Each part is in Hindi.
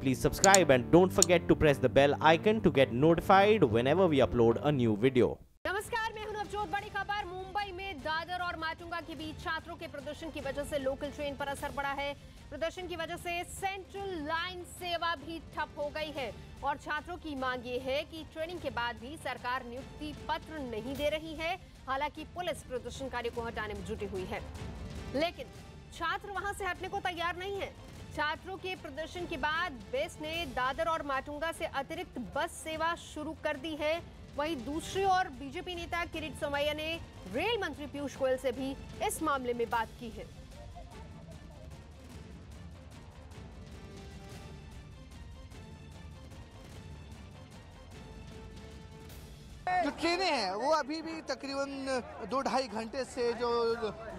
please subscribe and don't forget to press the bell icon to get notified whenever we upload a new video. नमस्कार, मैं हूं नवजोत। बड़ी खबर, मुंबई में दादर और माटुंगा के बीच छात्रों के प्रदर्शन की वजह से लोकल ट्रेन पर असर पड़ा है। प्रदर्शन की वजह से सेंट्रल लाइन सेवा भी ठप हो गई है और छात्रों की मांग ये है कि ट्रेनिंग के बाद भी सरकार नियुक्ति पत्र नहीं दे रही है। हालांकि पुलिस प्रदर्शनकारियों को हटाने में जुटी हुई है, लेकिन छात्र वहां से हटने को तैयार नहीं है। छात्रों के प्रदर्शन के बाद बेस ने दादर और माटुंगा से अतिरिक्त बस सेवा शुरू कर दी है। वहीं दूसरी ओर बीजेपी नेता किरीट सोमैया ने रेल मंत्री पीयूष गोयल से भी इस मामले में बात की है। जो ट्रेनें हैं वो अभी भी तकरीबन 2-2.5 घंटे से जो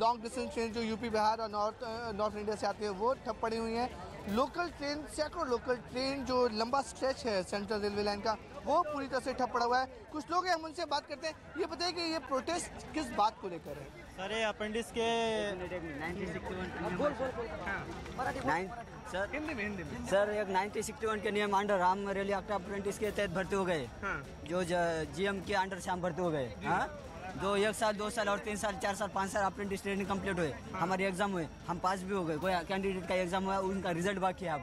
लॉन्ग डिस्टेंस ट्रेन जो यूपी बिहार और नॉर्थ इंडिया से आती है वो ठप पड़ी हुई हैं। लोकल ट्रेन, सैकड़ों लोकल ट्रेन जो लंबा स्ट्रेच है सेंट्रल रेलवे लाइन का, वो पूरी तरह से ठप पड़ा हुआ है। कुछ लोग हैं, हम उनसे बात करते हैं। ये बताइए कि ये प्रोटेस्ट किस बात को लेकर है? सर ये अपेंडिक्स के सर एक 1961 के नियम अंडर हम रेलवे एक्ट अप्रेंटिस के तहत भर्ती हो गए। जो जीएम के अंडर से हम भर्ती हो गए। जो 1 साल 2 साल और 3 साल 4 साल 5 साल अप्रेंटिस ट्रेनिंग कंप्लीट हुए, हमारे एग्जाम हुए, हम पास भी हो गए। कोई कैंडिडेट का एग्जाम हुआ, उनका रिजल्ट बाकी है।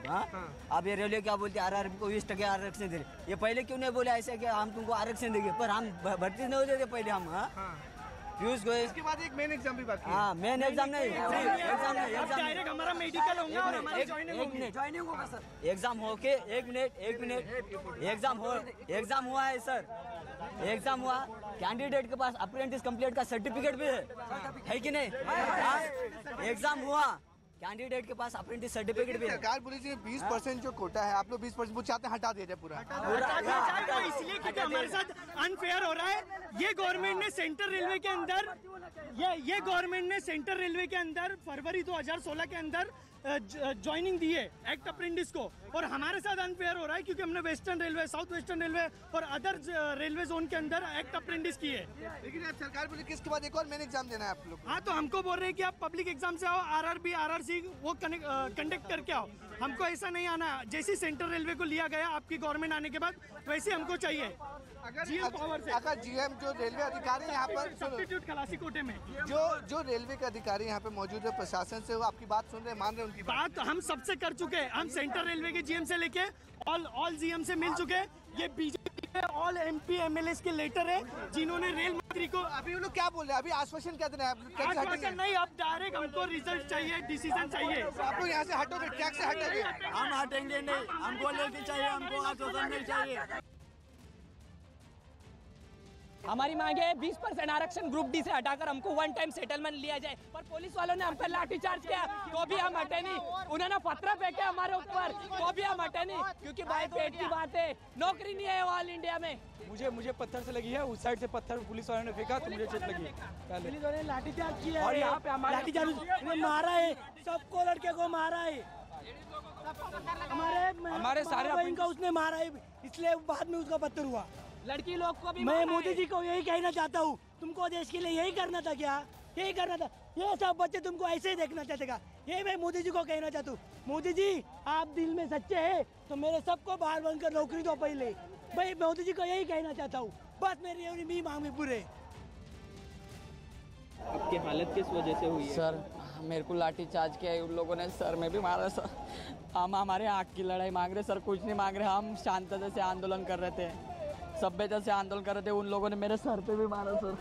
अब ये रेलवे क्या बोलती है, आरआरबी को 20% आरक्षण दे रहे। ये पहले क्यों नहीं बोले ऐसे कि हम तुमको आरक्षण देंगे, पर हम भर्ती नहीं होते थे पहले हम। पीयूष गोयल इसके बाद एक मेन एग्जाम भी बाकी है। हाँ, मेन एग्जाम नहीं, डायरेक्ट हमारा मेडिकल होगा और हमारी ज्वाइनिंग होगा सर। एग्जाम हो के एक मिनट एग्जाम हुआ है सर। एग्जाम हुआ, कैंडिडेट के पास अप्रेंटिस कंप्लीट का सर्टिफिकेट भी है कि नहीं? एग्जाम हुआ, कैंडिडेट के पास अप्रेंटिस सर्टिफिकेट भी है। सरकार बोली थी 20% जो कोटा है, आप लोग 20% वो चाहते हैं हटा दे रहे पूरा। इसलिए क्योंकि हमारे साथ अनफेयर हो रहा है। ये गवर्नमेंट ने सेंट्रल रेलवे के अंदर ये गवर्नमेंट ने सेंट्रल रेलवे के अंदर फरवरी 2016 के अंदर ज्वाइनिंग दी है एक्ट अप्रेंटिस को, और हमारे साथ अनफेयर हो रहा है क्योंकि हमने western railway, south western railway और अदर रेलवे जोन के अंदर एक्ट अप्रेंटिस की है। लेकिन अब सरकार बोली किसके बाद एक और मेन एग्जाम देना है आप लोग। हाँ, तो हमको बोल रहे हैं कि आप पब्लिक एग्जाम से आओ, आरआरबी आरआरसी वो कंडक्ट करके आओ। हमको ऐसा नहीं आना। जैसे सेंट्रल रेलवे को लिया गया आपकी गवर्नमेंट आने के बाद, वैसे हमको चाहिए। अगर जीएम जो रेलवे अधिकारी यहाँ पर सब्स्टिट्यूट खलासी कोटे में जो रेलवे के अधिकारी यहाँ पे मौजूद है प्रशासन से, वो आपकी बात सुन रहे, मान रहे उनकी बात? हम सबसे कर चुके हैं। हम सेंट्रल रेलवे के जीएम से लेके ऑल जीएम से मिल चुके हैं। ये बीजेपी के ऑल एमपी एमएलए के लेटर है जिन्होंने रेल मंत्री को। अभी वो लोग क्या बोल रहे हैं? अभी आश्वासन क्या दे रहे हैं? आश्वासन नहीं, अब डायरेक्ट हमको रिजल्ट चाहिए, डिसीजन चाहिए। आप लोग यहाँ से हटोगे, ट्रैक से हटोगे? हम हटेंगे नहीं, हमको लेके चाहिए, हमको आश्वासन नहीं चाहिए। हमारी मांग है 20% आरक्षण ग्रुप डी से हटाकर हमको 1 टाइम सेटलमेंट लिया जाए। पर पुलिस वालों ने हम पर लाठीचार्ज किया तो भी हम हटे नहीं। उन्होंने पत्थर फेंके हमारे ऊपर तो भी हम हटे नहीं, क्योंकि भाई पेट की बात है, नौकरी नहीं है ऑल इंडिया में। मुझे पत्थर से लगी है, उस साइड से पत्थर पुलिस वालों ने फेंका तो मुझे चोट लगी। पुलिस वालों ने लाठीचार्ज किया और यहाँ पे हमारे लाठीचार्ज मारा है, सबको लड़के को मारा है। हमारे सारे इनका उसने मारा है, इसलिए बाद में उसका पत्थर हुआ। लड़की लोग को भी मैं मोदी जी को यही कहना चाहता हूँ, तुमको देश के लिए यही करना था क्या? यही करना था। ये सब बच्चे तुमको ऐसे ही देखना चाहते का, ये मैं मोदी जी को कहना चाहता हूँ। मोदी जी, आप दिल में सच्चे हैं तो मेरे सबको बाहर बनकर नौकरी दो पहले। भाई मोदी जी को यही कहना चाहता हूँ, बस मेरी भी मांग में पूरे। आपकी हालत किस वजह से हुई है? सर मेरे को लाठी चार्ज किया उन लोगों ने, सर में भी मारा सर। हम हमारे आँख की लड़ाई मांग रहे सर, कुछ नहीं मांग रहे। हम शांतता से आंदोलन कर रहे थे, सभ्यता से आंदोलन कर रहे थे। उन लोगों ने मेरे सर पे भी मारा सर,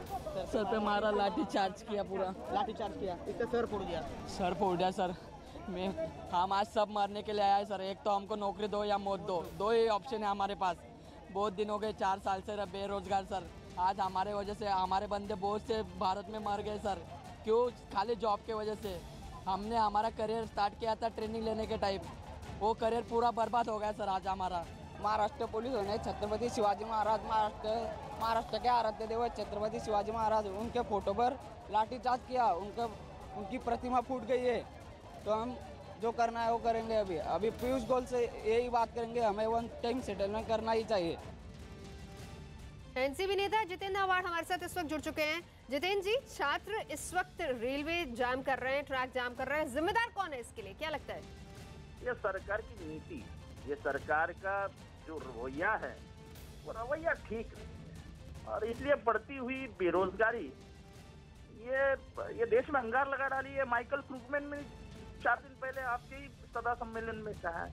सर पे मारा, लाठी चार्ज किया, पूरा लाठी चार्ज किया, इससे सर फोड़ दिया सर। हम आज सब मरने के लिए आए सर। एक तो हमको नौकरी दो या मौत दो ही ऑप्शन है हमारे पास। बहुत दिन हो गए, 4 साल से बेरोजगार सर। आज हमारे वजह से हमारे बंदे बहुत से भारत में मर गए सर। क्यों? खाली जॉब के वजह से। हमने हमारा करियर स्टार्ट किया था ट्रेनिंग लेने के टाइम, वो करियर पूरा बर्बाद हो गया सर आज हमारा। महाराष्ट्र पुलिस ने छत्रपति शिवाजी महाराज महाराष्ट्र के आराध्य देव छत्रपति शिवाजी महाराज, उनके फोटो पर लाठीचार्ज किया। उनकी प्रतिमा फूट गई है। तो हम जो करना है वो करेंगे। अभी पीयूष गोयल से यही बात करेंगे, हमें 1 टाइम सेटलमेंट करना ही चाहिए। एनसीपी नेता जितेंद्र आव्हाड हमारे साथ इस वक्त जुड़ चुके हैं। जितेंद्र जी, छात्र इस वक्त रेलवे जाम कर रहे हैं, ट्रैक जाम कर रहे हैं, जिम्मेदार कौन है इसके लिए, क्या लगता है? यह सरकार की नीति ये सरकार का जो रवैया है वो रवैया ठीक नहीं, और इसलिए बढ़ती हुई बेरोजगारी ये देश में अंगार लगा डाली है। माइकल क्रूगमैन ने 4 दिन पहले आपके ही सभा सम्मेलन में कहा है।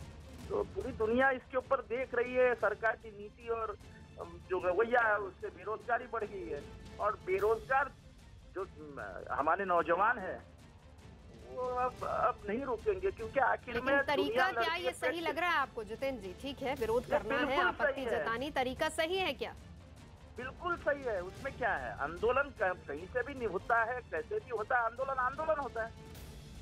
तो पूरी दुनिया इसके ऊपर देख रही है, सरकार की नीति और जो रवैया है उससे बेरोजगारी बढ़ गई है। और बेरोजगार जो हमारे नौजवान है वो अब नहीं रुकेंगे, क्योंकि आखिर में तरीका क्या ये सही लग रहा है आपको जितेंद्र जी? ठीक है, विरोध करना है, आपत्ति जतानी, तरीका सही है क्या? बिल्कुल सही है। उसमें क्या है, आंदोलन कहीं से भी नहीं होता है, कैसे भी होता है, आंदोलन होता है।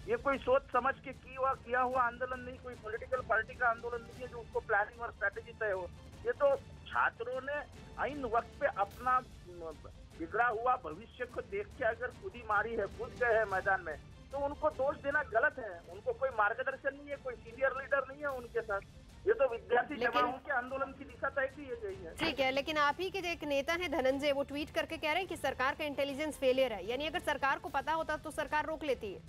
ये कोई सोच समझ के किया हुआ आंदोलन नहीं, कोई पॉलिटिकल पार्टी का आंदोलन नहीं है जो उसको प्लानिंग और स्ट्रेटेजी तय हो। ये तो छात्रों ने इन वक्त पे अपना बिगड़ा हुआ भविष्य को देख के अगर खुदी मारी है, कूद गए हैं मैदान में, तो उनको दोष देना गलत है। उनको कोई मार्गदर्शन नहीं है, कोई सीनियर लीडर नहीं है उनके साथ। ये तो विद्यार्थी जवानों के आंदोलन की दिशा तय की गई है। ठीक है, लेकिन आप ही के जो एक नेता है धनंजय, वो ट्वीट करके कह रहे हैं कि सरकार का इंटेलिजेंस फेलियर है। यानी अगर सरकार को पता होता तो सरकार रोक लेती है।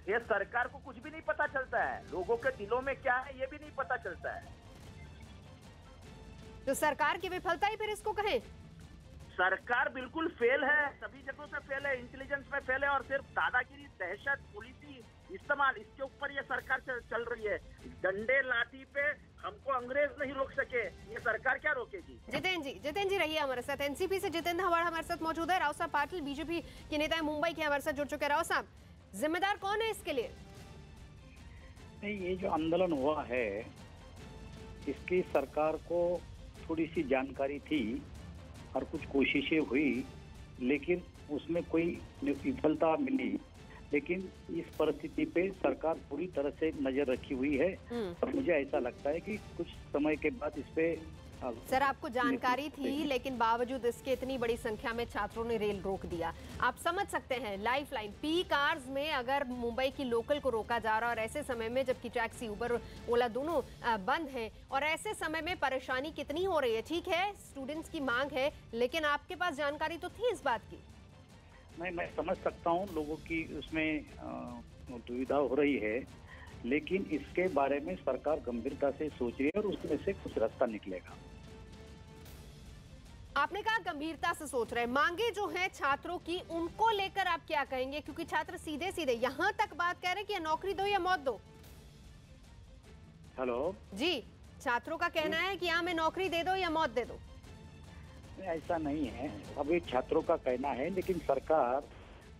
ये सरकार को कुछ भी नहीं पता चलता है, लोगों के दिलों में क्या है ये भी नहीं पता चलता है। तो सरकार की विफलता ही फिर इसको कहें? सरकार बिल्कुल फेल है, सभी जगहों से फेल है, इंटेलिजेंस में फेल है, और सिर्फ दादागिरी, दहशत, पुलिसी इस्तेमाल, इसके ऊपर ये सरकार चल रही है। डंडे लाठी पे हमको अंग्रेज नहीं रोक सके, ये सरकार क्या रोकेगी? जितेंद्र जी रहिए हमारे साथ। एनसीपी से जितेंद्र हवाड़ हमारे साथ मौजूद है। राव साहब पाटिल बीजेपी के नेता है, मुंबई के हमारे साथ जुड़ चुके हैं। राव साहब, जिम्मेदार कौन है इसके लिए? नहीं, ये जो आंदोलन हुआ है इसकी सरकार को थोड़ी सी जानकारी थी और कुछ कोशिशें हुई, लेकिन उसमें कोई विफलता मिली। लेकिन इस परिस्थिति पे सरकार पूरी तरह से नजर रखी हुई है और मुझे ऐसा लगता है कि कुछ समय के बाद इस पे सर आपको जानकारी थी, लेकिन बावजूद इसके इतनी बड़ी संख्या में छात्रों ने रेल रोक दिया। आप समझ सकते हैं, लाइफलाइन पीक आवर्स में अगर मुंबई की लोकल को रोका जा रहा है, और ऐसे समय में जबकि टैक्सी, उबर, ओला दोनों बंद हैं, और ऐसे समय में परेशानी कितनी हो रही है। ठीक है, स्टूडेंट्स की मांग है, लेकिन आपके पास जानकारी तो थी इस बात की। नहीं, मैं समझ सकता हूँ लोगों की उसमें दुविधा हो रही है, लेकिन इसके बारे में सरकार गंभीरता से सोच रही है और उसमें से कुछ रास्ता निकलेगा। आपने कहा गंभीरता से सोच रहे हैं। मांगे जो हैं छात्रों की, उनको लेकर आप क्या कहेंगे? क्योंकि छात्र सीधे सीधे यहाँ तक बात कह रहे हैं कि नौकरी दो या मौत दो। हेलो जी, छात्रों का कहना है कि हमें नौकरी दे दो या मौत दे दो। ऐसा नहीं है, अभी छात्रों का कहना है, लेकिन सरकार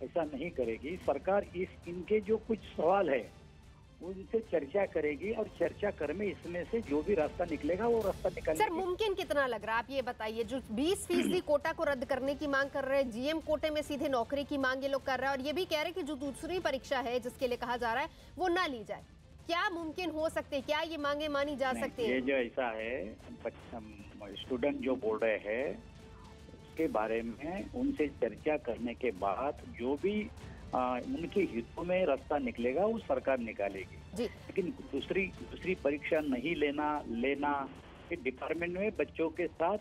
ऐसा नहीं करेगी। सरकार इनके जो कुछ सवाल है उनसे चर्चा करेगी और चर्चा करने इसमें से जो भी रास्ता निकलेगा वो रास्ता निकालेगी। सर मुमकिन कितना लग रहा है आप ये बताइए? जो 20% कोटा को रद्द करने की मांग कर रहे हैं, जीएम कोटे में सीधे नौकरी की मांग ये लोग कर रहे हैं, और ये भी कह रहे हैं कि जो दूसरी परीक्षा है जिसके लिए कहा जा रहा है वो ना ली जाए। क्या मुमकिन हो सकते हैं? क्या ये मांगे मानी जा सकती है? ये जो ऐसा है, स्टूडेंट जो बोल रहे हैं उसके बारे में उनसे चर्चा करने के बाद जो भी उनके हितों में रास्ता निकलेगा वो सरकार निकालेगी जी। लेकिन दूसरी परीक्षा नहीं लेना डिपार्टमेंट में बच्चों के साथ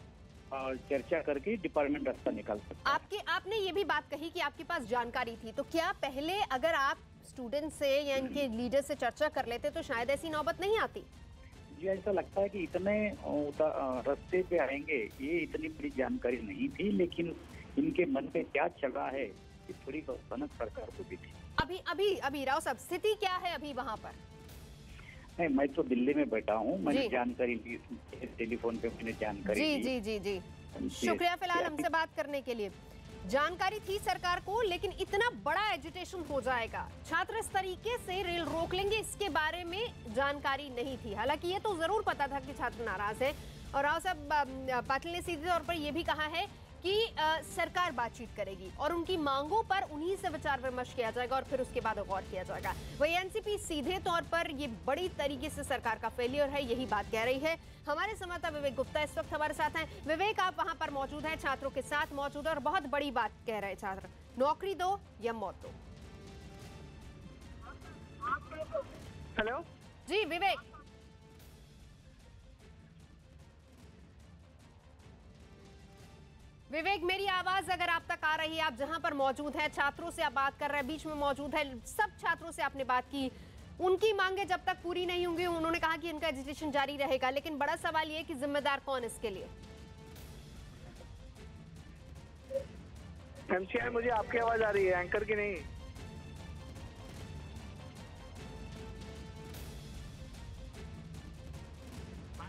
चर्चा करके डिपार्टमेंट रास्ता निकाल सकता है। आपने ये भी बात कही कि आपके पास जानकारी थी, तो क्या पहले अगर आप स्टूडेंट से या इनके लीडर से चर्चा कर लेते तो शायद ऐसी नौबत नहीं आती? मुझे ऐसा लगता है कि इतने रास्ते पे आएंगे, ये इतनी बड़ी जानकारी नहीं थी, लेकिन इनके मन में क्या चल रहा है कि थोड़ी भनक सरकार को भी थी। अभी राव साहब, स्थिति क्या है अभी वहाँ पर? नहीं, मैं तो दिल्ली में बैठा हूँ, मैंने जानकारी ली टेलीफोन पे, मैंने जानकारी जी। शुक्रिया फिलहाल हमसे बात करने के लिए। जानकारी थी सरकार को, लेकिन इतना बड़ा एजिटेशन हो जाएगा, छात्र इस तरीके से रेल रोक लेंगे, इसके बारे में जानकारी नहीं थी। हालांकि ये तो जरूर पता था कि छात्र नाराज है, और राव साहब पाटिल ने सीधे तौर पर यह भी कहा है कि सरकार बातचीत करेगी और उनकी मांगों पर उन्हीं से विचार विमर्श किया जाएगा और फिर उसके बाद गौर किया जाएगा। वही एनसीपी सीधे तौर पर ये बड़ी तरीके से सरकार का फेलियर है, यही बात कह रही है। हमारे संवाददाता विवेक गुप्ता इस वक्त हमारे साथ हैं। विवेक, आप वहां पर मौजूद हैं, छात्रों के साथ मौजूद है और बहुत बड़ी बात कह रहे हैं छात्र, नौकरी दो या मौत दो। हेलो जी विवेक। विवेक, मेरी आवाज अगर आप तक आ रही है, आप जहां पर मौजूद हैं, छात्रों से आप बात कर रहे हैं, बीच में मौजूद है, सब छात्रों से आपने बात की, उनकी मांगे जब तक पूरी नहीं होंगी उन्होंने कहा कि इनका एजिटेशन जारी रहेगा। लेकिन बड़ा सवाल ये कि जिम्मेदार कौन इसके लिए? एमसीआई, मुझे आपकी आवाज आ रही है, एंकर की नहीं।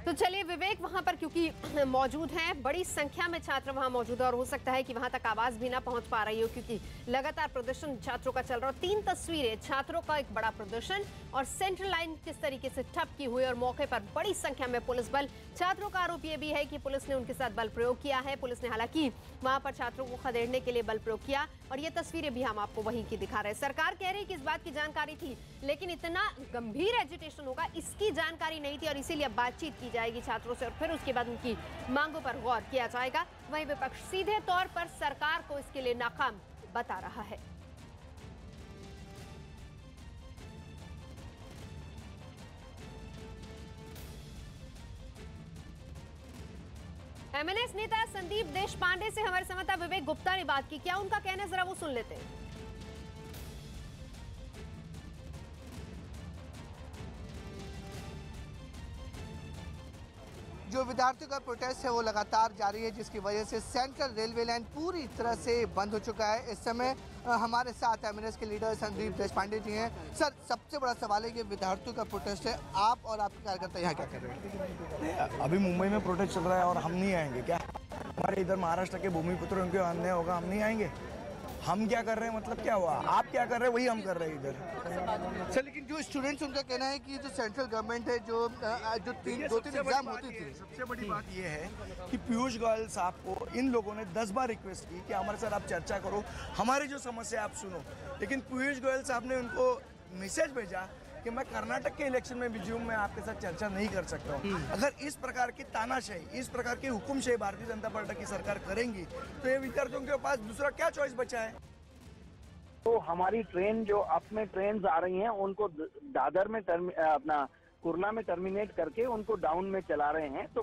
तो चलिए विवेक वहां पर क्योंकि मौजूद हैं, बड़ी संख्या में छात्र वहां मौजूद है और हो सकता है कि वहां तक आवाज भी ना पहुंच पा रही हो क्योंकि लगातार प्रदर्शन छात्रों का चल रहा है। 3 तस्वीरें, छात्रों का एक बड़ा प्रदर्शन और सेंट्रल लाइन किस तरीके से ठप की हुई और मौके पर बड़ी संख्या में पुलिस बल। छात्रों का आरोप यह भी है कि पुलिस ने उनके साथ बल प्रयोग किया है। पुलिस ने हालांकि वहां पर छात्रों को खदेड़ने के लिए बल प्रयोग किया और ये तस्वीरें भी हम आपको वहीं की दिखा रहे हैं। सरकार कह रही है कि इस बात की जानकारी थी लेकिन इतना गंभीर एजिटेशन होगा इसकी जानकारी नहीं थी और इसीलिए बातचीत की जाएगी छात्रों से और फिर उसके बाद उनकी मांगों पर गौर किया जाएगा। वहीं विपक्ष सीधे तौर पर सरकार को इसके लिए नाकाम बता रहा है। एमएनएस नेता संदीप देशपांडे से हमारे संवाददाता विवेक गुप्ता ने बात की। क्या उनका कहना है, जरा वो सुन लेते हैं। जो विद्यार्थियों का प्रोटेस्ट है वो लगातार जारी है जिसकी वजह से सेंट्रल रेलवे लाइन पूरी तरह से बंद हो चुका है। इस समय हमारे साथ एमएनएस के लीडर संदीप देशपांडे जी हैं। सर, सबसे बड़ा सवाल है कि विद्यार्थियों का प्रोटेस्ट है, आप और आपके कार्यकर्ता यहाँ क्या कर रहे हैं? अभी मुंबई में प्रोटेस्ट चल रहा है और हम नहीं आएंगे क्या? हमारे इधर महाराष्ट्र के भूमिपुत्र उनके अन्याय होगा, हम नहीं आएंगे? हम क्या कर रहे हैं, मतलब क्या हुआ? आप क्या कर रहे हैं वही हम कर रहे हैं इधर। सर, लेकिन जो स्टूडेंट्स उनका कहना है कि जो सेंट्रल गवर्नमेंट है जो 2-3 एग्जाम होती थी। सबसे बड़ी बात ये है कि पीयूष गोयल साहब को इन लोगों ने 10 बार रिक्वेस्ट की कि हमारे साथ आप चर्चा करो, हमारी जो समस्या आप सुनो, लेकिन पीयूष गोयल साहब ने उनको मैसेज भेजा कि मैं कर्नाटक के इलेक्शन में बिजी हूं, मैं आपके साथ चर्चा नहीं कर सकता हूं। अगर इस प्रकार की तानाशाही, इस प्रकार की हुकुमशाही भारतीय जनता पार्टी की सरकार करेंगी तो ये विद्यार्थियों के पास दूसरा क्या चॉइस बचा है? तो हमारी ट्रेन जो अप में ट्रेन आ रही हैं उनको दादर में अपना कुर्ला में टर्मिनेट करके उनको डाउन में चला रहे हैं। तो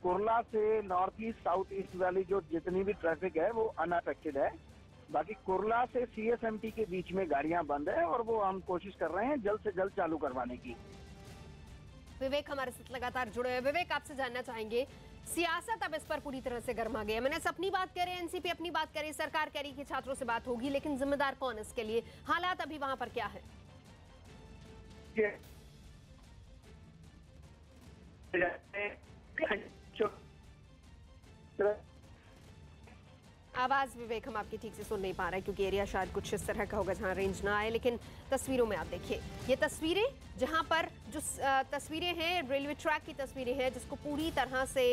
कुर्ला से नॉर्थ ईस्ट साउथ ईस्ट वाली जो जितनी भी ट्रैफिक है वो अनअफेक्टेड है। बाकी कुर्ला से सीएसएमटी के बीच में गाड़ियां बंद है और वो हम कोशिश कर रहे हैं जल्द से जल्द चालू करवाने की। विवेक हमारे साथ लगातार जुड़े हैं। विवेक, आपसे जानना चाहेंगे, सियासत अब इस पर पूरी तरह से गर्मा गई है। मैंने अपनी बात करे, एनसीपी अपनी बात करे, सरकार कह रही कि छात्रों से बात होगी, लेकिन जिम्मेदार कौन इसके लिए? हालात अभी वहां पर क्या है? आवाज विवेक हम आपकी ठीक से सुन नहीं पा रहे क्योंकि एरिया शायद कुछ इस तरह का होगा जहां रेंज ना आए, लेकिन तस्वीरों में आप देखिए ये तस्वीरें, जहां पर जो तस्वीरें हैं रेलवे ट्रैक की तस्वीरें हैं जिसको पूरी तरह से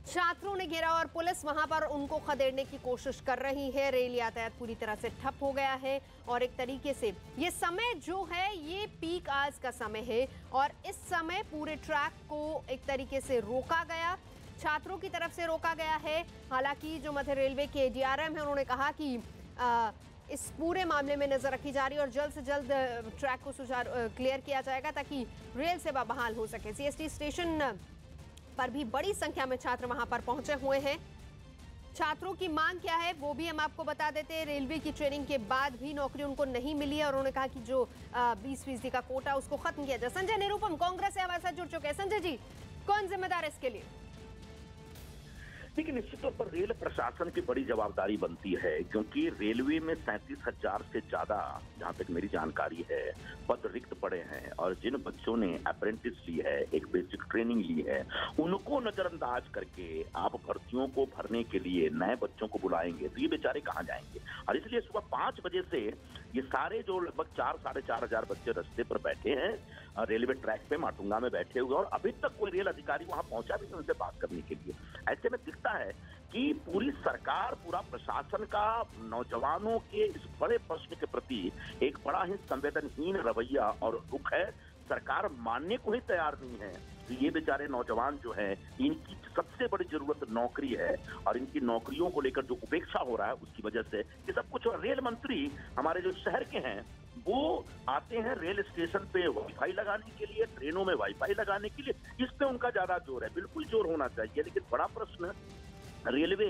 छात्रों ने घेरा और पुलिस वहां पर उनको खदेड़ने की कोशिश कर रही है। रेल यातायात पूरी तरह से ठप हो गया है और एक तरीके से ये समय जो है ये पीक आवर्स का समय है और इस समय पूरे ट्रैक को एक तरीके से रोका गया, छात्रों की तरफ से रोका गया है। हालांकि जो मध्य रेलवे के डीआरएम है उन्होंने कहा कि इस पूरे मामले में नजर रखी जा रही है और जल्द से जल्द ट्रैक को क्लियर किया जाएगा ताकि रेल सेवा बहाल हो सके। सीएसटी स्टेशन पर भी बड़ी संख्या में छात्र वहां पर पहुंचे हुए हैं। छात्रों की मांग क्या है वो भी हम आपको बता देते हैं। रेलवे की ट्रेनिंग के बाद भी नौकरी उनको नहीं मिली है और उन्होंने कहा कि जो 20% का कोटा उसको खत्म किया जाए। संजय निरुपम कांग्रेस से हमारे साथ जुड़ चुके हैं। संजय जी, कौन जिम्मेदार है इसके लिए? देखिए, निश्चित तौर पर रेल प्रशासन की बड़ी जवाबदारी बनती है क्योंकि रेलवे में 37,000 से ज्यादा, जहां तक मेरी जानकारी है, पद रिक्त पड़े हैं और जिन बच्चों ने अप्रेंटिस ली है, एक बेसिक ट्रेनिंग ली है, उनको नजरअंदाज करके आप भर्तियों को भरने के लिए नए बच्चों को बुलाएंगे तो ये बेचारे कहाँ जाएंगे? और इसलिए सुबह 5 बजे से ये सारे जो लगभग 4-4.5 हजार बच्चे रास्ते पर बैठे हैं, रेलवे ट्रैक पे माटुंगा में बैठे हुए, और अभी तक कोई रेल अधिकारी वहां पहुंचा भी नहीं उनसे बात करने के लिए। ऐसे में दिखता है कि पूरी सरकार, पूरा प्रशासन का नौजवानों के इस बड़े प्रश्न के प्रति एक बड़ा ही संवेदनहीन रवैया और रुख है। सरकार मानने को ही तैयार नहीं है। तो ये बेचारे नौजवान जो हैं, इनकी सबसे बड़ी जरूरत नौकरी है और इनकी नौकरियों को लेकर जो उपेक्षा हो रहा है उसकी वजह से ये सब कुछ। रेल मंत्री हमारे जो शहर के हैं वो आते हैं रेल स्टेशन पे वाईफाई लगाने के लिए, ट्रेनों में वाईफाई लगाने के लिए, इस पे उनका ज्यादा जोर है। बिल्कुल जोर होना चाहिए, लेकिन बड़ा प्रश्न रेलवे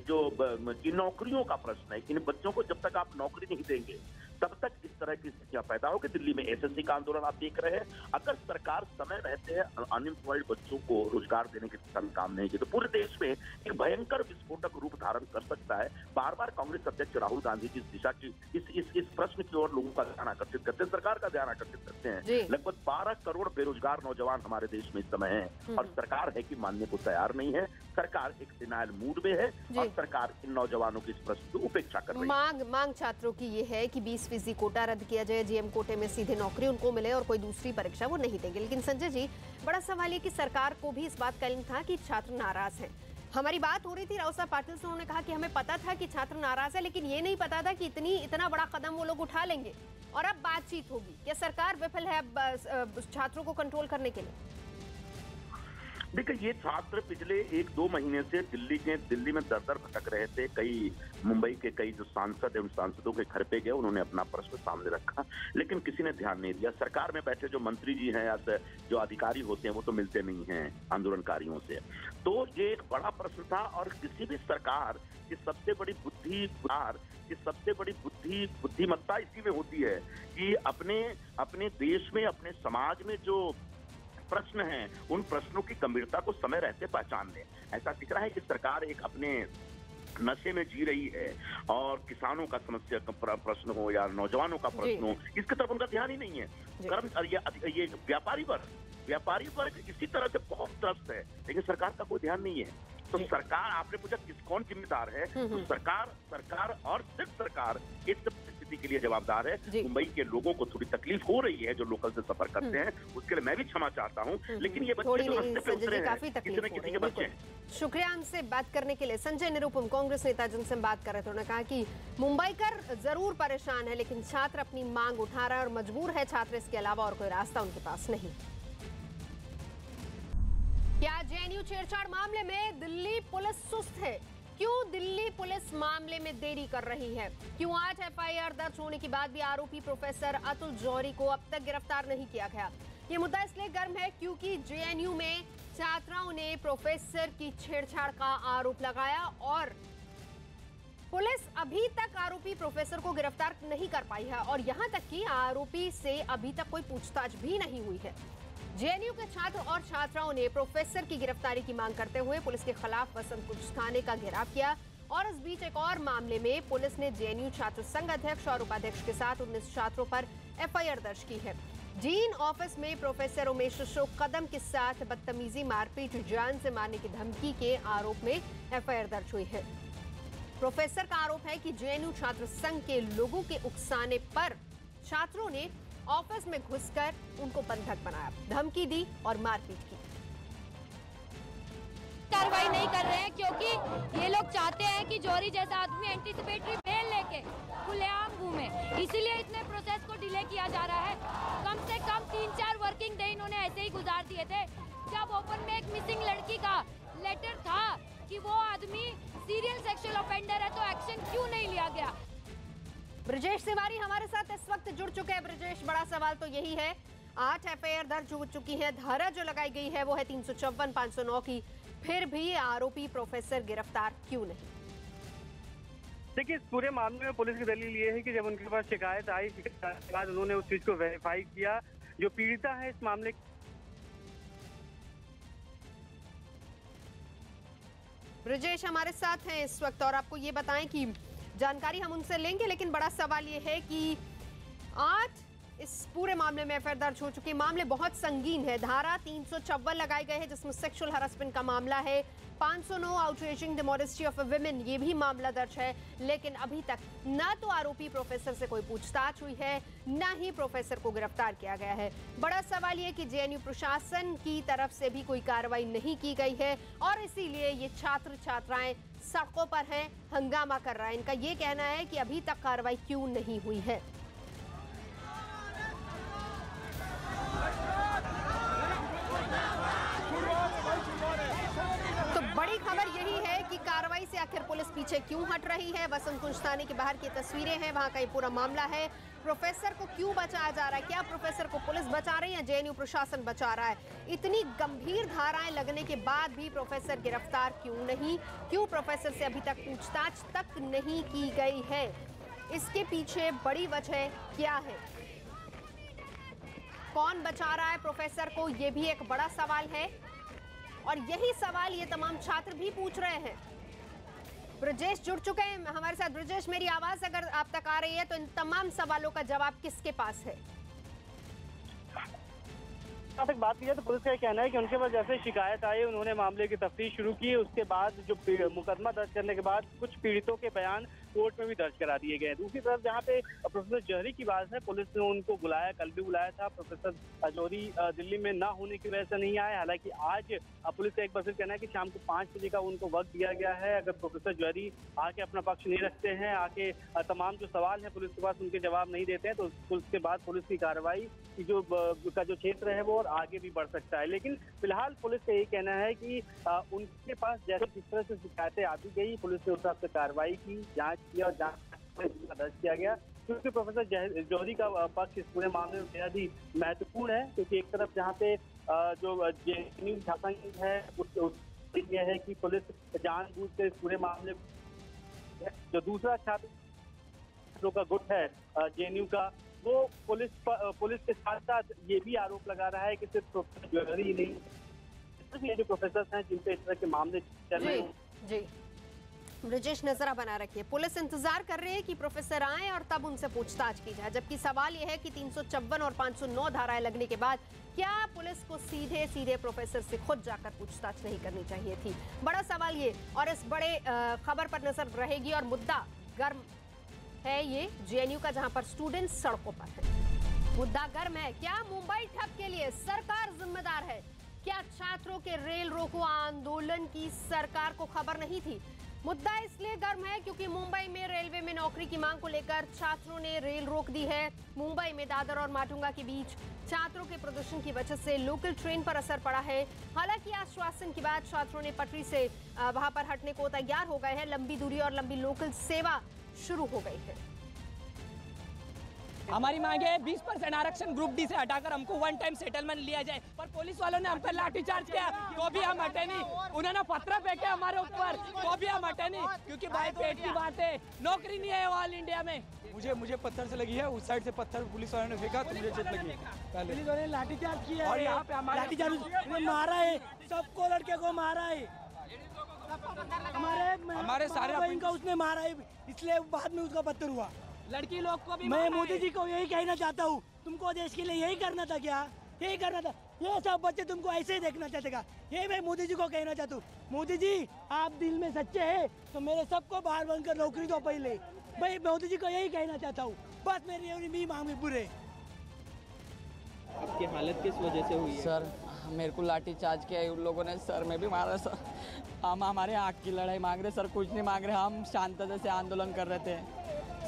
जो की नौकरियों का प्रश्न है। इन बच्चों को जब तक आप नौकरी नहीं देंगे तब तक इस तरह की स्थितियां पैदा होगी। दिल्ली में एसएससी का आंदोलन आप देख रहे हैं। अगर सरकार समय रहते हैं अनएम्प्लॉयड बच्चों को रोजगार देने के दिशा में काम नहीं किया तो पूरे देश में एक भयंकर विस्फोटक रूप धारण कर सकता है। बार बार कांग्रेस अध्यक्ष राहुल गांधी जी इस दिशा की इस प्रश्न की ओर लोगों का ध्यान आकर्षित करते हैं, सरकार का ध्यान आकर्षित करते हैं। लगभग 12 करोड़ बेरोजगार नौजवान हमारे देश में इस समय हैं और सरकार है कि मानने को तैयार नहीं है। सरकार एक डिनायल मूड में है और सरकार इन नौजवानों की इस प्रश्न की उपेक्षा कर रही है। मांग छात्रों की ये है कि 20% कोटा रद्द किया जाए, जीएम कोटे में सीधे नौकरी उनको मिले और कोई दूसरी परीक्षा वो नहीं देंगे। लेकिन संजय जी, बड़ा सवाल ये कि सरकार को भी इस बात का इल्म था कि छात्र नाराज हैं। हमारी बात हो रही थी राव साहब पाटिल से, उन्होंने कहा कि हमें पता था कि छात्र नाराज है, लेकिन ये नहीं पता था कि इतना बड़ा कदम वो लोग उठा लेंगे और अब बातचीत होगी। क्या सरकार विफल है अब छात्रों को कंट्रोल करने के लिए? देखिए, ये छात्र पिछले 1-2 महीने से दिल्ली में दर भटक रहे थे। कई मुंबई के कई जो सांसद हैं उन सांसदों के घर पे गए, उन्होंने अपना प्रश्न सामने रखा, लेकिन किसी ने ध्यान नहीं दिया। सरकार में बैठे जो मंत्री जी हैं या जो अधिकारी होते हैं वो तो मिलते नहीं हैं आंदोलनकारियों से। तो ये एक बड़ा प्रश्न था और किसी भी सरकार की सबसे बड़ी बुद्धिमत्ता इसी में होती है कि अपने देश में, अपने समाज में जो प्रश्न हैं उन प्रश्नों की गंभीरता को समय रहते पहचान लें। ऐसा दिख रहा है कि सरकार एक अपने नशे में जी रही है और किसानों का समस्या का प्रश्न हो या नौजवानों का प्रश्न हो, इसकी तरफ उनका ध्यान ही नहीं है। ये व्यापारी वर्ग इसी तरह से बहुत त्रस्त है, लेकिन सरकार का कोई ध्यान नहीं है। तो सरकार, आपने पूछा कौन जिम्मेदार है, तो सरकार और सिर्फ सरकार इस परिस्थिति के लिए जवाबदार है। मुंबई के लोगों को थोड़ी तकलीफ हो रही है जो लोकल से सफर करते हैं, उसके लिए मैं भी क्षमा चाहता हूँ, लेकिन ये बच्चे जो रास्ते पे उतरे हैं किसी न किसी के बच्चे हैं। शुक्रिया हमसे बात करने के लिए। संजय निरुपम, कांग्रेस नेता जिनसे हम बात कर रहे थे, उन्होंने कहा कि मुंबईकर जरूर परेशान है, लेकिन छात्र अपनी मांग उठा रहा है और मजबूर है छात्र, इसके अलावा और कोई रास्ता उनके पास नहीं। क्या जेएनयू छेड़छाड़ मामले में दिल्ली पुलिस सुस्त है? क्यों दिल्ली पुलिस मामले में देरी कर रही है? क्यों आज एफआईआर दर्ज होने के बाद भी आरोपी प्रोफेसर अतुल जौहरी को अब तक गिरफ्तार नहीं किया गया? ये मुद्दा इसलिए गर्म है क्योंकि जेएनयू में छात्राओं ने प्रोफेसर की छेड़छाड़ का आरोप लगाया और पुलिस अभी तक आरोपी प्रोफेसर को गिरफ्तार नहीं कर पाई है और यहां तक कि आरोपी से अभी तक कोई पूछताछ भी नहीं हुई है। जेएनयू के छात्र और छात्राओं ने प्रोफेसर की गिरफ्तारी की मांग करते हुए पुलिस के खिलाफ वसंत कुंज थाने का घेराव किया और इस बीच एक और मामले में पुलिस ने जेएनयू छात्र संघ अध्यक्ष और उपाध्यक्ष के साथ 19 छात्रों पर एफआईआर दर्ज की है। डीन ऑफिस में प्रोफेसर उमेश अशोक कदम के साथ बदतमीजी, मारपीट, जान से मारने की धमकी के आरोप में एफआईआर दर्ज हुई है। प्रोफेसर का आरोप है कि जेएनयू छात्र संघ के लोगों के उकसाने पर छात्रों ने ऑफिस में घुसकर उनको बंधक बनाया, धमकी दी और मारपीट की। कार्रवाई नहीं कर रहे हैं क्योंकि ये लोग चाहते हैं कि जौहरी जैसा आदमी एंटीसिपेटरी बेल लेके खुलेआम घूमे, इसीलिए इतने प्रोसेस को डिले किया जा रहा है। कम से कम 3-4 वर्किंग डे इन्होंने ऐसे ही गुजार दिए थे। जब ओपन में एक मिसिंग लड़की का लेटर था कि वो आदमी सीरियल सेक्सुअल ऑफेंडर है, तो एक्शन क्यों नहीं लिया गया? ब्रजेश तिवारी हमारे साथ इस वक्त जुड़ चुके हैं। ब्रजेश, बड़ा सवाल तो यही है, 8 एफआईआर दर्ज हो चुकी है, धारा जो लगाई गई है वो है 354, 509 की, फिर भी आरोपी प्रोफेसर गिरफ्तार क्यों नहीं? देखिए, इस पूरे मामले में पुलिस की दलील ये है कि जब उनके पास शिकायत आई, शिकायत के बाद उन्होंने उस चीज को वेरीफाई किया। जो पीड़िता है इस मामले ब्रजेश हमारे साथ हैं इस वक्त और आपको ये बताएं कि जानकारी हम उनसे लेंगे, लेकिन बड़ा सवाल ये है कि 8 इस पूरे मामले में एफआईआर दर्ज हो चुकी है। मामले बहुत संगीन है। धारा 354 लगाए गए हैं जिसमें सेक्सुअल हरासमेंट का मामला है। 509 outraging the modesty of a women, ये भी मामला दर्ज है। लेकिन अभी तक ना तो आरोपी प्रोफेसर से कोई पूछताछ हुई है, ना ही प्रोफेसर को गिरफ्तार किया गया है। बड़ा सवाल ये कि जेएनयू प्रशासन की तरफ से भी कोई कार्रवाई नहीं की गई है और इसीलिए ये छात्र छात्राएं सड़कों पर हैं, हंगामा कर रहा है। इनका ये कहना है कि अभी तक कार्रवाई क्यों नहीं हुई है। तो बड़ी खबर यही है कि कार्रवाई से आखिर पुलिस पीछे क्यों हट रही है। वसंत कुंज थाने के बाहर की तस्वीरें हैं, वहां का ये पूरा मामला है। प्रोफेसर को क्यों बचाया जा रहा है? क्या प्रोफेसर को पुलिस बचा रही है, जेएनयू प्रशासन बचा रहा है? इतनी गंभीर धाराएं लगने के बाद भी प्रोफेसर गिरफ्तार क्यों नहीं? क्यों प्रोफेसर से अभी तक पूछताछ तक नहीं की गई है? इसके पीछे बड़ी वजह क्या है? कौन बचा रहा है प्रोफेसर को, ये भी एक बड़ा सवाल है और यही सवाल ये तमाम छात्र भी पूछ रहे हैं। ब्रजेश जुड़ चुके हैं हमारे साथ। ब्रजेश, मेरी आवाज अगर आप तक आ रही है तो इन तमाम सवालों का जवाब किसके पास है? तक बात की जाए तो पुलिस का कहना है कि उनके पास जैसे शिकायत आई उन्होंने मामले की तफ्तीश शुरू की। उसके बाद जो मुकदमा दर्ज करने के बाद कुछ पीड़ितों के बयान कोर्ट में भी दर्ज करा दिए गए। दूसरी तरफ जहां पे प्रोफेसर जौहरी की बात है, पुलिस ने उनको बुलाया, कल भी बुलाया था। प्रोफेसर जौहरी दिल्ली में ना होने की वजह से नहीं आए। हालांकि आज पुलिस का एक बार फिर कहना है कि शाम को 5 बजे का उनको वक्त दिया गया है। अगर प्रोफेसर जौहरी आके अपना पक्ष नहीं रखते हैं, आके तमाम जो सवाल है पुलिस के पास उनके जवाब नहीं देते हैं, तो उसके बाद पुलिस की कार्रवाई की जो क्षेत्र है वो और आगे भी बढ़ सकता है। लेकिन फिलहाल पुलिस का यही कहना है कि उनके पास जैसे जिस तरह से शिकायतें आती गई, पुलिस ने उस हिसाब से कार्रवाई की, जांच किया और जांच दर्ज किया गया। क्योंकि प्रोफेसर जौहरी का पक्ष इस पूरे मामले में बेहद ही महत्वपूर्ण है, क्योंकि एक तरफ जहाँ पे जो जेएनयू छात्र है यह है कि पुलिस जानबूझ कर इस पूरे मामले, जो दूसरा छात्रों का गुट है जेएनयू का, वो पुलिस के साथ साथ ये भी आरोप लगा रहा है कि सिर्फ प्रोफेसर जौहरी ही नहीं, ये जो प्रोफेसर हैं जिन पे इस तरह के मामले चल रहे हैं। जी ब्रजेश, नजरा बना रखिए। पुलिस इंतजार कर रही है कि प्रोफेसर आए और तब उनसे पूछताछ की जाए, जबकि सवाल यह है कि 354 और 509 धाराएं लगने के बाद क्या पुलिस को सीधे प्रोफेसर से खुद जाकर पूछताछ नहीं करनी चाहिए थी? बड़ा सवाल ये, और इस बड़े खबर पर नजर रहेगी। और मुद्दा गर्म है ये जेएनयू का, जहां पर स्टूडेंट्स सड़कों पर है। मुद्दा गर्म है। क्या मुंबई ठप के लिए सरकार जिम्मेदार है? क्या छात्रों के रेल रोको आंदोलन की सरकार को खबर नहीं थी? मुद्दा इसलिए गर्म है क्योंकि मुंबई में रेलवे में नौकरी की मांग को लेकर छात्रों ने रेल रोक दी है। मुंबई में दादर और माटुंगा के बीच छात्रों के प्रदर्शन की वजह से लोकल ट्रेन पर असर पड़ा है। हालांकि आश्वासन के बाद छात्रों ने पटरी से वहां पर हटने को तैयार हो गए हैं। लंबी दूरी और लंबी लोकल सेवा शुरू हो गई है। हमारी मांग है 20% आरक्षण ग्रुप डी से हटाकर हमको 1 टाइम सेटलमेंट लिया जाए, पर पुलिस वालों ने हम पर लाठीचार्ज किया तो भी हम हटे नहीं। उन्होंने पत्थर फेंके हमारे ऊपर तो भी हम हटे नहीं, क्योंकि भाई पेट की बात है, नौकरी नहीं है ऑल इंडिया में। मुझे पत्थर से लगी है, उस साइड से पत्थर पुलिस वालों ने फेंका तो मुझे चोट लगी। पुलिस वालों ने लाठीचार्ज किया और यहाँ पे हमारे मारा है, सबको लड़के को मारा है, हमारे सारे इनका उसने मारा है, इसलिए बाद में उसका पत्थर हुआ। लड़की लोग को भी मैं मोदी जी को यही कहना चाहता हूँ, तुमको देश के लिए यही करना था क्या? यही करना था। ये सब बच्चे तुमको ऐसे ही देखना चाहते का, ये मैं मोदी जी को कहना चाहता हूँ। मोदी जी, आप दिल में सच्चे हैं तो मेरे सबको बाहर बनकर नौकरी दो पहले। भाई मोदी जी को यही कहना चाहता हूँ, बस मेरी मांग पूरे। आपकी हालत किस वजह से हुई है? सर मेरे को लाठी चार्ज किया उन लोगों ने, सर में भी मारा सर। हम हमारे आग की लड़ाई मांग रहे सर, कुछ नहीं मांग रहे। हम शांतता से आंदोलन कर रहे थे,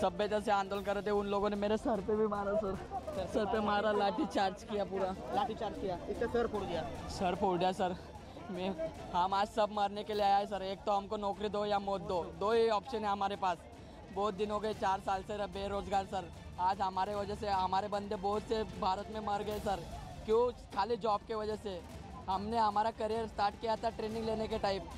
सभ्यता से आंदोलन कर रहे थे। उन लोगों ने मेरे सर पे भी मारा सर पे मारा, लाठी चार्ज किया, पूरा लाठी चार्ज किया, इसका सर फोड़ दिया। सर फोड़ दिया सर। हम आज सब मरने के लिए आया है सर। एक तो हमको नौकरी दो या मौत दो, दो ही ऑप्शन है हमारे पास। बहुत दिन हो गए, 4 साल से बेरोजगार सर। आज हमारे वजह से हमारे बंदे बहुत से भारत में मर गए सर। क्यों? खाली जॉब के वजह से। हमने हमारा करियर स्टार्ट किया था ट्रेनिंग लेने के टाइप,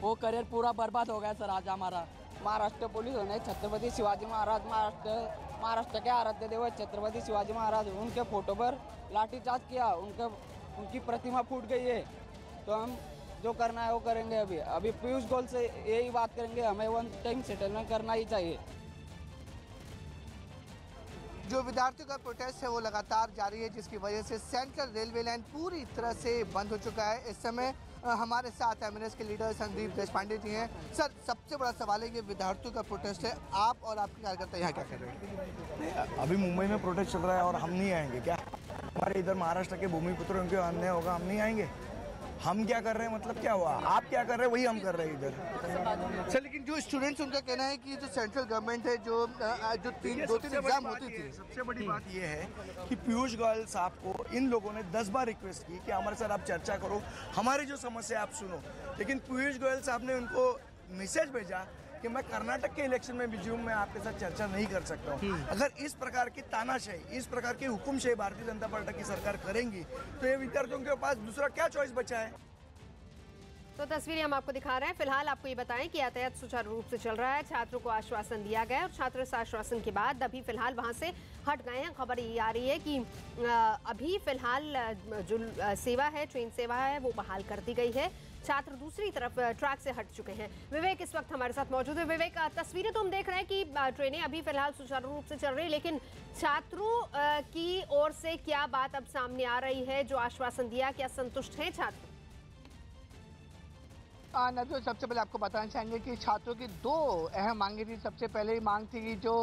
वो करियर पूरा बर्बाद हो गया सर आज हमारा। महाराष्ट्र पुलिस ने छत्रपति शिवाजी महाराज महाराष्ट्र के आराध्य देव छत्रपति शिवाजी महाराज उनके फोटो पर लाठीचार्ज किया, उनकी प्रतिमा फूट गई है। तो हम जो करना है वो करेंगे। अभी पीयूष गोयल से यही बात करेंगे, हमें 1 टाइम सेटलमेंट करना ही चाहिए। जो विद्यार्थियों का प्रोटेस्ट है वो लगातार जारी है, जिसकी वजह से सेंट्रल रेलवे लाइन पूरी तरह से बंद हो चुका है। इस समय हमारे साथ एमएनएस के लीडर संदीप देशपांडे जी हैं। सर, सबसे बड़ा सवाल है कि विद्यार्थियों का प्रोटेस्ट है, आप और आपके कार्यकर्ता यहाँ क्या कर रहे हैं? अभी मुंबई में प्रोटेस्ट चल रहा है और हम नहीं आएंगे क्या? हमारे इधर महाराष्ट्र के भूमिपुत्र उनके अन्याय होगा, हम नहीं आएंगे? हम क्या कर रहे हैं, मतलब क्या हुआ? आप क्या कर रहे हैं वही हम कर रहे हैं इधर। सर, लेकिन जो स्टूडेंट्स, उनका कहना है कि जो सेंट्रल गवर्नमेंट है, जो 2-3 एग्जाम होती थी। सबसे बड़ी बात ये है कि पीयूष गोयल साहब को इन लोगों ने 10 बार रिक्वेस्ट की कि हमारे साथ आप चर्चा करो, हमारी जो समस्या आप सुनो। लेकिन पीयूष गोयल साहब ने उनको मैसेज भेजा कि मैं कर्नाटक के इलेक्शन में भी जो मैं आपके साथ चर्चा नहीं कर सकता हूँ। अगर इस प्रकार की तानाशाही, इस प्रकार की हुकुमशाही भारतीय जनता पार्टी की सरकार करेंगी तो ये विद्यार्थियों के पास दूसरा क्या चॉइस बचा है? तो तस्वीरें हम आपको दिखा रहे हैं। फिलहाल आपको ये बताएं कि यातायात सुचारू रूप से चल रहा है। छात्रों को आश्वासन दिया गया है और छात्र इस आश्वासन के बाद अभी फिलहाल वहां से हट गए हैं। खबर ये आ रही है कि अभी फिलहाल जो सेवा है, ट्रेन सेवा है, वो बहाल कर दी गई है। छात्र दूसरी तरफ ट्रैक से हट चुके हैं। विवेक इस वक्त हमारे साथ मौजूद है। विवेक, तस्वीरें तो हम देख रहे हैं कि ट्रेनें अभी फिलहाल सुचारू रूप से चल रही है, लेकिन छात्रों की ओर से क्या बात अब सामने आ रही है? जो आश्वासन दिया, क्या संतुष्ट हैं छात्र? नजर, सबसे पहले आपको बताना चाहेंगे कि छात्रों की दो अहम मांगे थी। सबसे पहले मांग थी कि जो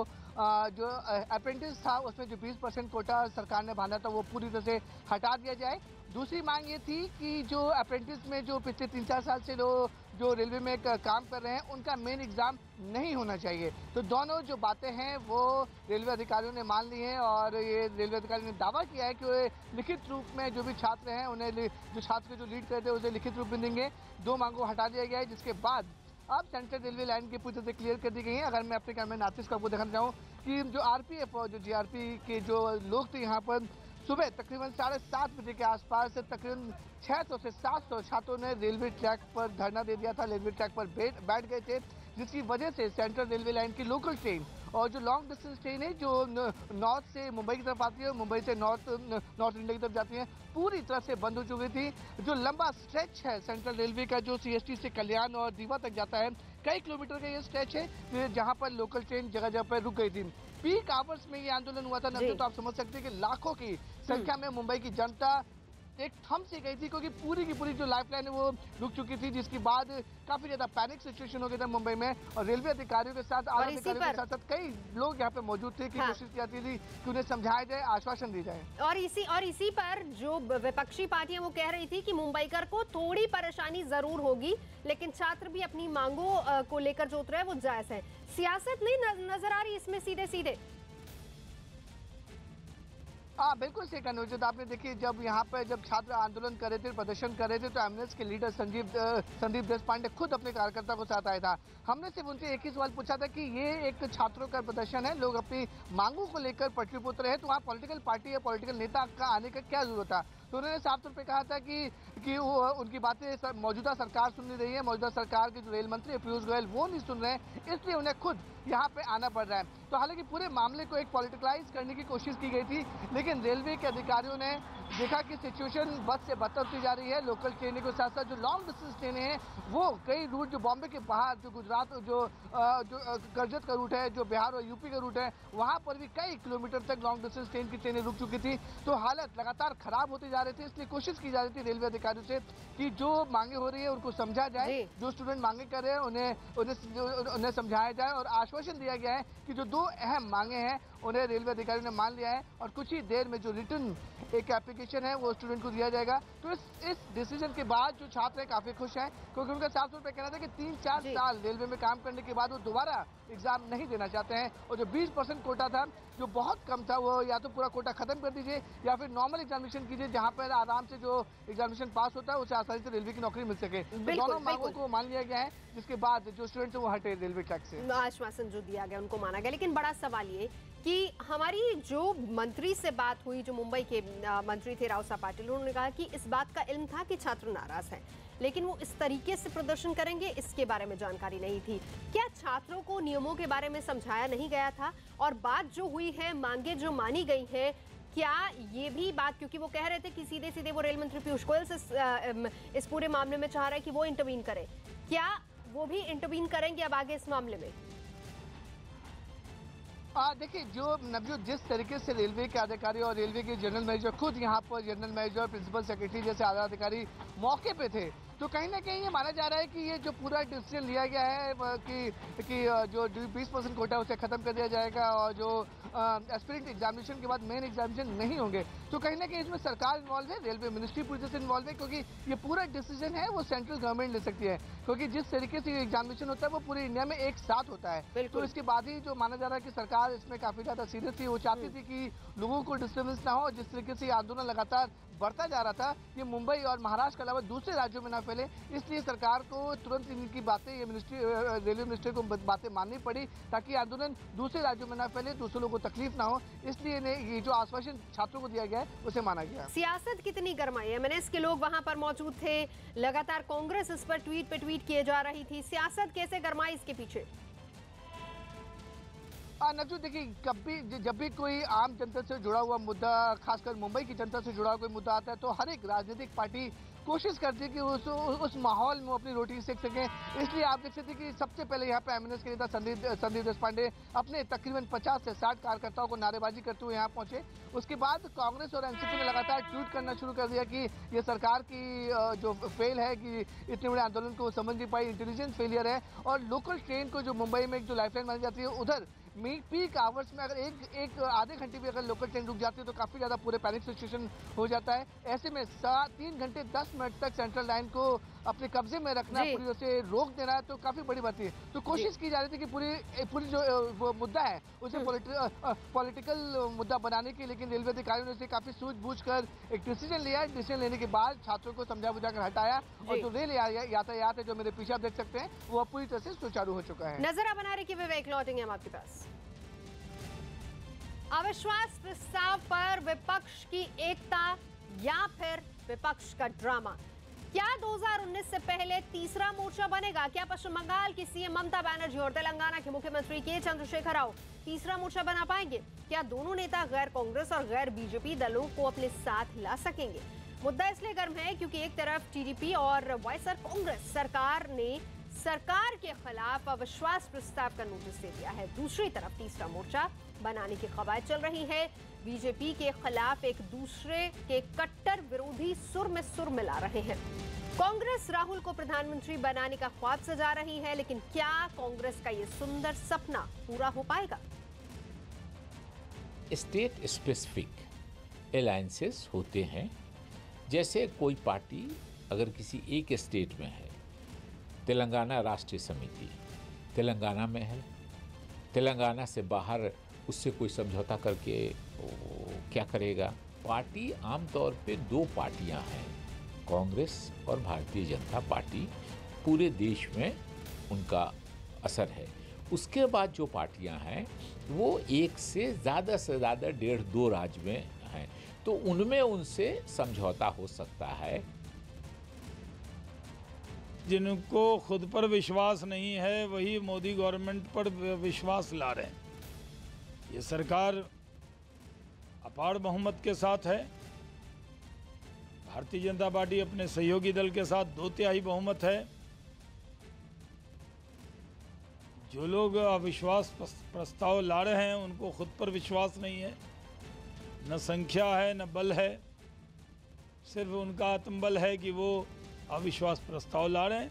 अप्रेंटिस था उसमें जो 20% कोटा सरकार ने बांधा था वो पूरी तरह से हटा दिया जाए। दूसरी मांग ये थी कि जो अप्रेंटिस में जो पिछले 3-4 साल से जो रेलवे में काम कर रहे हैं उनका मेन एग्जाम नहीं होना चाहिए। तो दोनों जो बातें हैं वो रेलवे अधिकारियों ने मान ली हैं और ये रेलवे अधिकारियों ने दावा किया है कि वे लिखित रूप में जो भी छात्र हैं उन्हें, जो छात्र जो लीड करते हैं उसे लिखित रूप में देंगे। दो मांगों को हटा दिया गया है, जिसके बाद अब सेंट्रल रेलवे लाइन की पूरी तरह से क्लियर कर दी गई है। अगर मैं अपने कैमरे में नातिश को आपको दिखाना चाहूँ कि जो आरपीएफ और जो जीआरपी के जो लोग थे यहाँ पर सुबह तकरीबन 7:30 बजे के आसपास से तकरीबन 600 से 700 छात्रों ने रेलवे ट्रैक पर धरना दे दिया था, रेलवे ट्रैक पर बैठ गए थे, जिसकी वजह से सेंट्रल रेलवे लाइन की लोकल ट्रेन और जो लॉन्ग डिस्टेंस ट्रेन है जो नॉर्थ से मुंबई की तरफ आती है और मुंबई से नॉर्थ इंडिया की तरफ जाती है, पूरी तरह से बंद हो चुकी थी। जो लंबा स्ट्रेच है सेंट्रल रेलवे का जो सीएसटी से कल्याण और रीवा तक जाता है, कई किलोमीटर का ये स्ट्रेच है जहां पर लोकल ट्रेन जगह जगह पर रुक गई थी। पीक आवर्स में ये आंदोलन हुआ था नंदू, तो आप समझ सकते हैं कि लाखों की संख्या में मुंबई की जनता एक थम सी गई थी, क्योंकि पूरी की पूरी जो लाइफलाइन है वो रुक चुकी थी, जिसके बाद काफी ज्यादा पैनिक सिचुएशन हो गया था मुंबई में। और रेलवे अधिकारियों के साथ, आला अधिकारियों के साथ साथ कई लोग यहाँ पे मौजूद थे कि कोशिश की जाती थी कि उन्हें समझाया जाए, आश्वासन दी जाए। और इसी पर जो विपक्षी पार्टियां वो कह रही थी कि मुंबईकर को थोड़ी परेशानी जरूर होगी, लेकिन छात्र भी अपनी मांगों को लेकर जो उतरे वो जायज है। सियासत नहीं नजर आ रही इसमें सीधे सीधे? हाँ, बिल्कुल सही कहना उचित। आपने देखिए जब यहाँ पर जब छात्र आंदोलन कर रहे थे, प्रदर्शन कर रहे थे, तो एमएनएस के लीडर संदीप देशपांडे खुद अपने कार्यकर्ता को साथ आया था। हमने सिर्फ उनसे एक ही सवाल पूछा था कि ये एक छात्रों का प्रदर्शन है, लोग अपनी मांगों को लेकर पटरी पर उतरे हैं, तो वहाँ पॉलिटिकल पार्टी या पॉलिटिकल नेता का आने का क्या जरूरत था? तो उन्होंने साफ तौर पे कहा था कि वो उनकी बातें मौजूदा सरकार सुन नहीं रही है, मौजूदा सरकार के जो रेल मंत्री है पीयूष गोयल वो नहीं सुन रहे हैं, इसलिए उन्हें खुद यहाँ पे आना पड़ रहा है। तो हालांकि पूरे मामले को एक पॉलिटिकलाइज करने की कोशिश की गई थी, लेकिन रेलवे के अधिकारियों ने देखा कि सिचुएशन बद से बदतर होती जा रही है। लोकल ट्रेनों के साथ साथ जो लॉन्ग डिस्टेंस ट्रेनें हैं वो कई रूट जो बॉम्बे के बाहर, जो गुजरात, जो करजत का रूट है, जो बिहार और यूपी का रूट है, वहाँ पर भी कई किलोमीटर तक लॉन्ग डिस्टेंस ट्रेन की ट्रेनें रुक चुकी थी। तो हालत लगातार खराब होती जा रही थी, इसलिए कोशिश की जा रही थी रेलवे अधिकारियों से कि जो मांगे हो रही है उनको समझा जाए, जो स्टूडेंट मांगे कर रहे हैं उन्हें समझाया जाए। और आश्वासन दिया गया है कि जो दो अहम मांगे हैं उन्हें रेलवे अधिकारियों ने मान लिया है और कुछ ही देर में जो रिटर्न एक एप्लीकेशन है वो स्टूडेंट को दिया जाएगा। तो इस डिसीजन के बाद जो छात्र हैं काफी खुश हैं, क्योंकि उनका साफ तौर पर कहना था कि 3-4 साल रेलवे में काम करने के बाद वो दोबारा एग्जाम नहीं देना चाहते हैं। और जो 20% कोटा था जो बहुत कम था, वो या तो पूरा कोटा खत्म कर दीजिए या फिर नॉर्मल एग्जामिनेशन कीजिए, जहां पर आराम से जो एग्जामिनेशन पास होता है उसे आसानी से रेलवे की नौकरी मिल सके। तो दोनों मांगों को मान लिया गया है, जिसके बाद जो स्टूडेंट्स हैं वो हटे रेलवे ट्रैक से। आश्वासन जो दिया गया उनको माना गया, लेकिन बड़ा सवाल ये कि हमारी जो मंत्री से बात हुई, जो मुंबई के मंत्री थे राव साहब पाटिल, उन्होंने कहा कि इस बात का इल्म था कि छात्र नाराज हैं, लेकिन वो इस तरीके से प्रदर्शन करेंगे इसके बारे में जानकारी नहीं थी। क्या छात्रों को नियमों के बारे में समझाया नहीं गया था? और बात जो हुई है, मांगे जो मानी गई है, क्या ये भी बात, क्योंकि वो कह रहे थे कि सीधे सीधे वो रेल मंत्री पीयूष गोयल से इस पूरे मामले में चाह रहे हैं कि वो इंटरवीन करें, क्या वो भी इंटरवीन करेंगे अब आगे इस मामले में? देखिए जो नवजोत, जिस तरीके से रेलवे के अधिकारी और रेलवे के जनरल मैनेजर खुद यहाँ पर जनरल मैनेजर, प्रिंसिपल सेक्रेटरी जैसे आला अधिकारी मौके पे थे, तो कहीं ना कहीं ये माना जा रहा है कि ये जो पूरा डिसीजन लिया गया है कि जो 20% कोटा है उसे खत्म कर दिया जाएगा और जो एस्पिरेंट एग्जामिनेशन के बाद मेन एग्जामिनेशन नहीं होंगे, तो कहीं ना कहीं इसमें सरकार इन्वॉल्व है, रेलवे मिनिस्ट्री पूरी तरह से इन्वॉल्व है, क्योंकि ये पूरा डिसीजन है वो सेंट्रल गवर्नमेंट ले सकती है, क्योंकि जिस तरीके से एग्जामिनेशन होता है वो पूरी इंडिया में एक साथ होता है। तो इसके बाद ही जो माना जा रहा है कि सरकार इसमें काफी ज्यादा सीरियस थी, वो चाहती थी कि लोगों को डिस्टर्बेंस ना हो। जिस तरीके से आंदोलन लगातार बढ़ता जा रहा था ये मुंबई और महाराष्ट्र के अलावा दूसरे राज्यों में ना फैले, इसलिए सरकार को तुरंत इनकी बातें, ये रेलवे मिनिस्ट्री को बातें माननी पड़ी ताकि आंदोलन दूसरे राज्यों में ना फैले, दूसरे लोगों को तकलीफ ना हो। इसलिए ये जो आश्वासन छात्रों को दिया गया है उसे माना गया। सियासत कितनी गर्माई, एमएनएस के लोग वहां पर मौजूद थे, लगातार कांग्रेस इस पर ट्वीट पे ट्वीट किए जा रही थी, सियासत कैसे गर्माई इसके पीछे? नजू देखिए, जब भी कोई आम जनता से जुड़ा हुआ मुद्दा, खासकर मुंबई की जनता से जुड़ा हुआ कोई मुद्दा आता है तो हर एक राजनीतिक पार्टी कोशिश करती है कि उस माहौल में अपनी रोटी सेक सकें। इसलिए आप देख सकते हैं कि सबसे पहले यहाँ पे एमएनएस के नेता संदीप देशपांडे अपने तकरीबन 50 से 60 कार्यकर्ताओं को नारेबाजी करते हुए यहाँ पहुंचे। उसके बाद कांग्रेस और एनसीपी ने लगातार ट्वीट करना शुरू कर दिया कि ये सरकार की जो फेल है कि इतने बड़े आंदोलन को समझ नहीं पाई, इंटेलिजेंस फेलियर है। और लोकल ट्रेन को जो मुंबई में जो लाइफलाइन मानी जाती है, उधर पीक आवर्स में अगर एक आधे घंटे भी अगर लोकल ट्रेन रुक जाती है तो काफ़ी ज़्यादा पूरे पैनिक सिचुएशन हो जाता है। ऐसे में 3 घंटे 10 मिनट तक सेंट्रल लाइन को अपने कब्जे में रखना, पूरी तरह से रोक देना है तो काफ़ी बड़ी बात है। तो कोशिश की जा रही थी कि पूरी जो वो मुद्दा है उसे पॉलिटिकल मुद्दा बनाने की, लेकिन रेलवे अधिकारियों ने उसे काफ़ी सूझबूझ कर एक डिसीजन लिया। डिसीजन लेने के बाद छात्रों को समझा बुझा कर हटाया और जो रेल यातायात है जो मेरे पीछे आप देख सकते हैं वो पूरी तरह से सुचारू हो चुका है। नजर बना रही कि विवेक लौटेंगे हम आपके पास। अविश्वास प्रस्ताव पर विपक्ष की एकता या फिर विपक्ष का ड्रामा, क्या 2019 से पहले तीसरा मोर्चा बनेगा? क्या पश्चिम बंगाल की सीएम ममता बनर्जी और तेलंगाना के मुख्यमंत्री के चंद्रशेखर राव तीसरा मोर्चा बना पाएंगे? क्या दोनों नेता गैर कांग्रेस और गैर बीजेपी दलों को अपने साथ ला सकेंगे? मुद्दा इसलिए गर्म है क्योंकि एक तरफ टीडीपी और वाईएसआर कांग्रेस सरकार ने सरकार के खिलाफ अविश्वास प्रस्ताव का नोटिस दे दिया है, दूसरी तरफ तीसरा मोर्चा बनाने की कवायद चल रही है। बीजेपी के खिलाफ एक दूसरे के कट्टर विरोधी सुर में सुर मिला रहे हैं। कांग्रेस राहुल को प्रधानमंत्री बनाने का ख्वाब सजा रही है, लेकिन क्या कांग्रेस का ये सुंदर सपना पूरा हो पाएगा? स्टेट स्पेसिफिक अलायंसेस होते हैं। जैसे कोई पार्टी अगर किसी एक स्टेट में है, तेलंगाना राष्ट्रीय समिति तेलंगाना में है, तेलंगाना से बाहर उससे कोई समझौता करके क्या करेगा? पार्टी आमतौर पे 2 पार्टियां हैं, कांग्रेस और भारतीय जनता पार्टी। पूरे देश में उनका असर है। उसके बाद जो पार्टियां हैं वो एक से ज़्यादा 1.5-2 राज्य में हैं, तो उनमें उनसे समझौता हो सकता है। जिनको खुद पर विश्वास नहीं है वही मोदी गवर्नमेंट पर विश्वास ला रहे हैं। ये सरकार अपार बहुमत के साथ है, भारतीय जनता पार्टी अपने सहयोगी दल के साथ 2/3 बहुमत है। जो लोग अविश्वास प्रस्ताव ला रहे हैं उनको खुद पर विश्वास नहीं है, न संख्या है न बल है, सिर्फ उनका आत्मबल है कि वो अविश्वास प्रस्ताव ला रहे हैं।